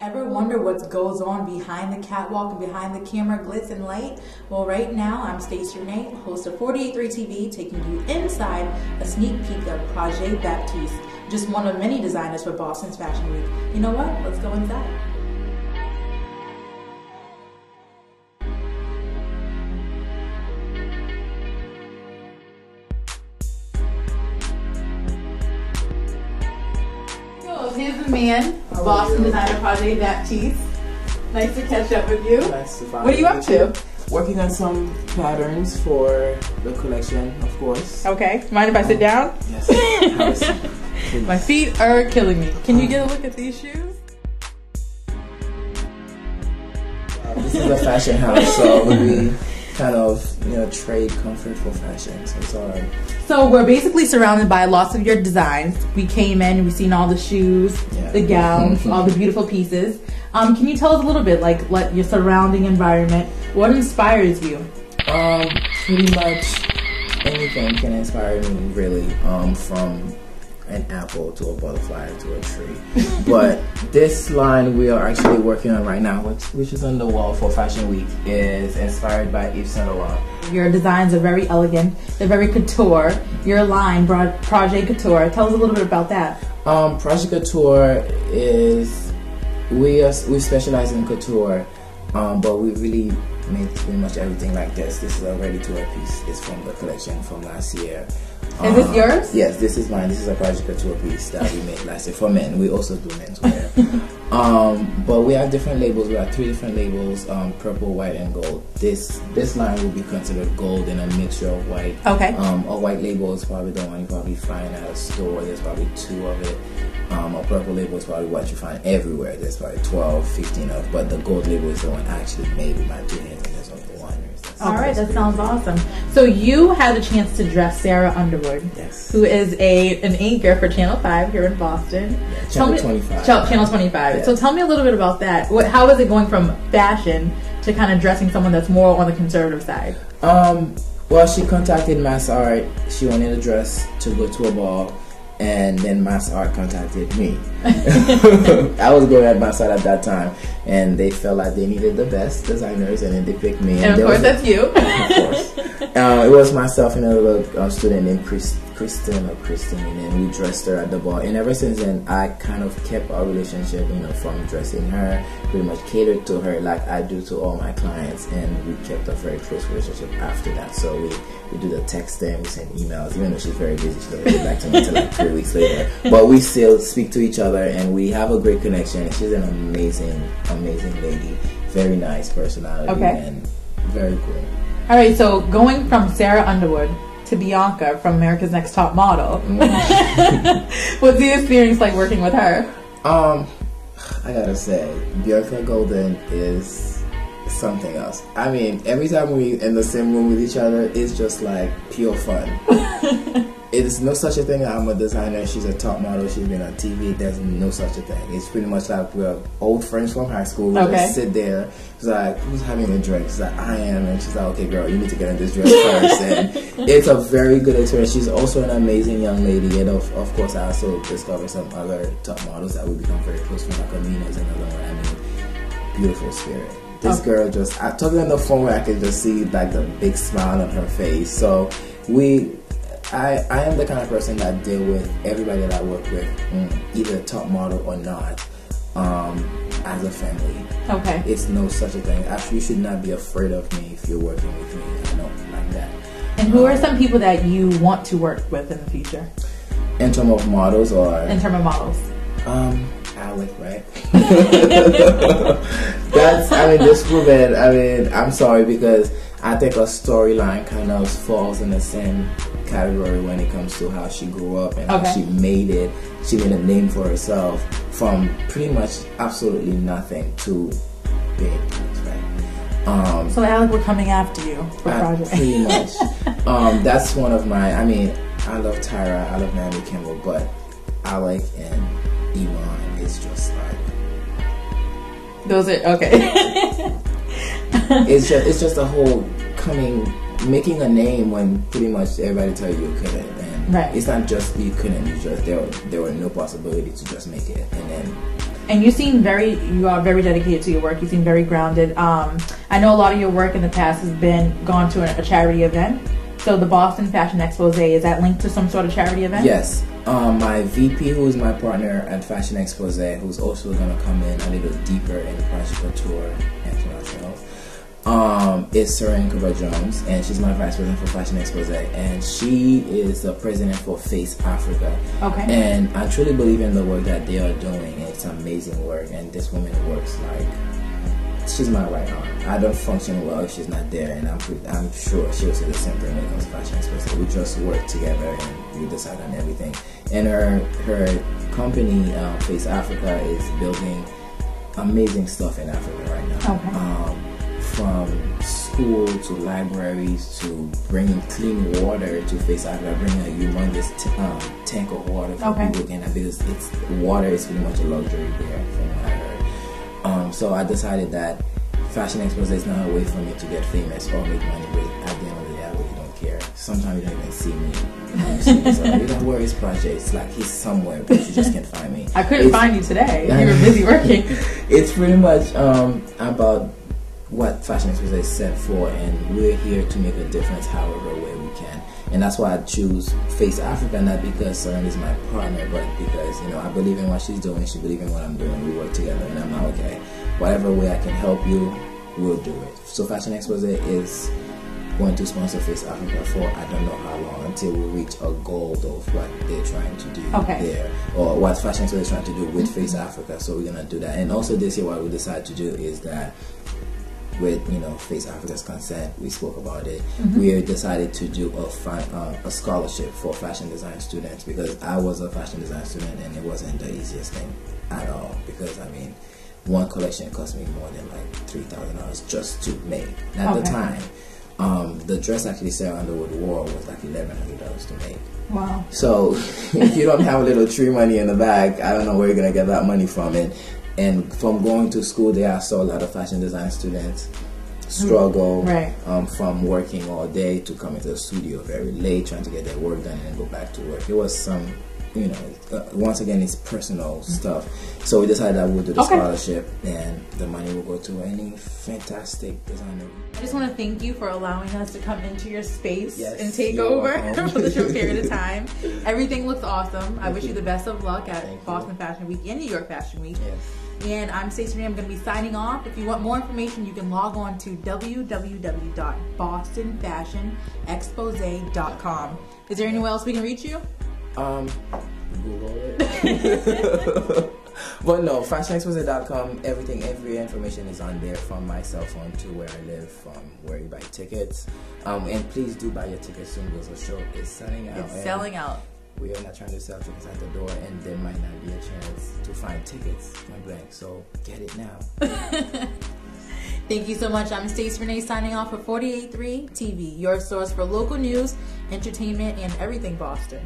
Ever wonder what goes on behind the catwalk and behind the camera glitz and light? Well, right now, I'm Stacey Renee, host of 48.3 TV, taking you inside a sneak peek of Prajje Baptiste, just one of many designers for Boston's Fashion Week. You know what? Let's go inside. Here's the man, Boston designer Prajje Baptiste. Nice to catch up with you. Nice to find What are you up to? Working on some patterns for the collection, of course. Okay. Mind if I sit down? Yes. My feet are killing me. Can you get a look at these shoes? This is a fashion house, so we kind of, trade comfort for fashion, so it's alright. So we're basically surrounded by lots of your designs. We came in, we've seen all the shoes, the gowns, all the beautiful pieces. Can you tell us a little bit, like your surrounding environment? What inspires you? Pretty much anything can inspire me, really, from an apple to a butterfly to a tree. But this line we are actually working on right now, which is on the wall for Fashion Week, is inspired by Yves Saint Laurent. Your designs are very elegant. They're very couture. Your line, Prajje Couture. Tell us a little bit about that. Prajje Couture is we specialize in couture, but we really make pretty much everything like this. This is a ready-to-wear piece. It's from the collection from last year. Is this yours? Yes, this is mine. This is a Prajje Couture piece that we made last year for men. We also do menswear. But we have different labels. We have 3 different labels: purple, white, and gold. This line will be considered gold in a mixture of white. Okay. A white label is probably the one you probably find at a store. There's probably 2 of it. A purple label is probably what you find everywhere. There's probably 12, 15 of. But the gold label is the one actually made with my 2 hands, and there's only one. All right, that sounds awesome. So you had a chance to dress Sarah Underwood, who is an anchor for Channel 5 here in Boston. Yeah, Channel 25. Channel 25. Yeah. So tell me a little bit about that. How is it going from fashion to kind of dressing someone that's more on the conservative side? Well, she contacted Mass Art. She wanted a dress to go to a ball. And then Mass Art contacted me. I was going at Mass Art at that time, and they felt like they needed the best designers, and then they picked me. And of course, that's you. Of course. It was myself and another student named Christine, and then we dressed her at the ball. And ever since then, I kind of kept our relationship, from dressing her, pretty much catered to her like I do to all my clients, and we kept a very close relationship after that. So we do the texting, we send emails, even though she's very busy, she doesn't get back to me until like 3 weeks later. But we still speak to each other, and we have a great connection. She's an amazing lady, very nice personality, and very cool. All right, so going from Sarah Underwood to Bianca from America's Next Top Model, what's the experience like working with her? I gotta say, Bianca Golden is something else. I mean, every time we're in the same room with each other, it's just like pure fun. It is no such a thing. I'm a designer, she's a top model, she's been on TV. There's no such a thing. It's pretty much like we're old friends from high school. We just sit there. She's like, who's having a drink? She's like, I am. And she's like, okay girl, you need to get in this dress first. And it's a very good experience. She's also an amazing young lady. And of course, I also discovered some other top models that we become very close friends. Like Amina is another one. I mean, beautiful spirit. This girl I talked on the phone where I could just see like the big smile on her face. So I am the kind of person that deal with everybody that I work with, either top model or not, as a family. Okay. It's no such a thing. Actually, you should not be afraid of me if you're working with me. I don't like that. And who are some people that you want to work with in the future? In terms of models or? In terms of models. Alec, right? This woman, I'm sorry because I think a storyline kind of falls in the same category when it comes to how she grew up and how she made it. She made a name for herself from pretty much absolutely nothing to big things, right? So Alec, we're coming after you for Prajje. Pretty much. That's one of my, I love Tyra, I love Naomi Campbell, but Alec and Iman is just like... Those are, okay. It's just a whole making a name when pretty much everybody tell you couldn't, and it's not just you couldn't. You just there were no possibility to just make it, and then And you are very dedicated to your work. You seem very grounded. I know a lot of your work in the past has been gone to a charity event. So the Boston Fashion Expose, is that linked to some sort of charity event? Yes. My VP, who is my partner at Fashion Expose, who's also going to come in a little deeper in Prajje Couture International, is Prajje Jean, and she's my vice president for Fashion Expose, and she is the president for Face Africa. Okay. And I truly believe in the work that they are doing. It's amazing work, and this woman works like she's my right arm. I don't function well if she's not there, and I'm sure she'll say the same thing when it comes to Fashion Expose. We just work together and we decide on everything. And her company, Face Africa, is building amazing stuff in Africa right now. Okay. From school to libraries to bringing clean water to Face Africa, bringing a humongous tank of water for people again, because water is pretty much a luxury there from what I heard. So I decided that Fashion Expose is not a way for me to get famous or make money, but at the end of the day I really don't care. Sometimes you don't even see me. You know, where is Prajje? It's like he's somewhere, but you just can't find me. I couldn't find you today. You were busy working. It's pretty much about what Fashion Expose is set for, and we're here to make a difference however way we can. And that's why I choose Face Africa, not because Serene is my partner, but because, you know, I believe in what she's doing, she believes in what I'm doing, we work together, and I'm not okay. Whatever way I can help you, we'll do it. So Fashion Expose is going to sponsor Face Africa for I don't know how long, until we reach a goal of what they're trying to do there, or what Fashion Expose is trying to do with Face Africa. So we're gonna do that. And also this year, what we decided to do is that, with Face Africa's consent, we spoke about it. We decided to do a scholarship for fashion design students, because I was a fashion design student and it wasn't the easiest thing at all. Because I mean, one collection cost me more than like $3,000 just to make. And at the time, the dress actually Sarah Underwood wore was like $1,100 to make. Wow. So if you don't have a little tree money in the bag, I don't know where you're gonna get that money from. And from going to school there, I saw a lot of fashion design students struggle from working all day to coming to the studio very late, trying to get their work done and then go back to work. It was some, once again, it's personal stuff. So we decided that we'll do the scholarship, and the money will go to any fantastic designer. I just want to thank you for allowing us to come into your space and take over for the short period of time. Everything looks awesome. I wish you the best of luck at Boston Fashion Week and New York Fashion Week. And I'm Stacey Renee. I'm going to be signing off. If you want more information, you can log on to www.bostonfashionexpose.com. Is there anywhere else we can reach you? Google it. But no, fashionexpose.com. Every information is on there, from my cell phone to where I live, from where you buy tickets. And please do buy your tickets soon, because the show is selling out. It's selling out. We are not trying to sell tickets at the door, and there might not be a chance to find tickets point blank. So get it now. Thank you so much. I'm Stacey Renee signing off for 48.3 TV, your source for local news, entertainment, and everything Boston.